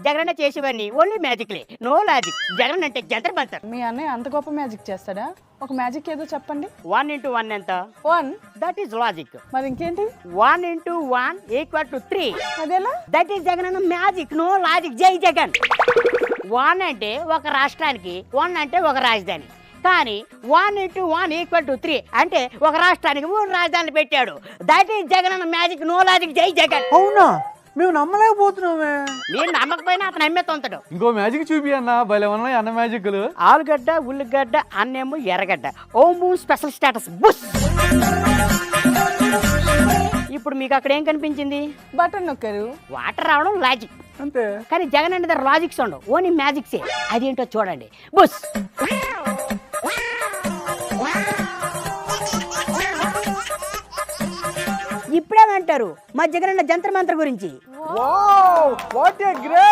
జగన్ చేసేవన్నీ ఓన్లీ మ్యాజిక్లే, no logic. Jagan అంటే జంతర్ మంతర్. మీ అన్నయ్య అంత గొప్ప మ్యాజిక్ చేస్తాడా? ఒక మ్యాజిక్ ఏదో చెప్పండి. 1 into 1 ఎంత? 1. That is logic. మరి ఇంకేంటి? 1 into 1 = 3. అదేలా? దట్ ఈస్ జగన్ అన్న మ్యాజిక్, నో లాజిక్. జై జగన్. 1 అంటే ఒక రాష్ట్రానికి, 1 అంటే ఒక రాజధాని. కానీ 1 into 1 = 3 అంటే ఒక రాష్ట్రానికి 3 రాజధానులు పెట్టాడు. దట్ ఈస్ జగన్ అన్న మ్యాజిక్, నో లాజిక్. జై జగన్. అవునా? మేము నమ్మలేకపోతున్నామే. మీరు నమ్మకపోయినా అతను నమ్మేతుంటాడు. ఇంకో మ్యాజిక్ చూపి అన్న, భలే ఉన్నాయి అన్న మ్యాజిక్లు. ఆలుగడ్డ, ఉల్లిగడ్డ, అన్నేమో ఎర్రగడ్డ. ఓము స్పెషల్ స్టేటస్ బుస్. ఇప్పుడు మీకు అక్కడ ఏం కనిపించింది? బటన్ నొక్కారు. వాటర్ రావడం లాజిక్ అంతే. కానీ జగన్ అంటే లాజిక్స్ ఉండవు, ఓన్లీ మ్యాజిక్సే. అదేంటో చూడండి బుస్. ఇప్పుడేమంటారు మా జగన్ అన్న జంతర్ మంత్ర గురించి? Wow, what a great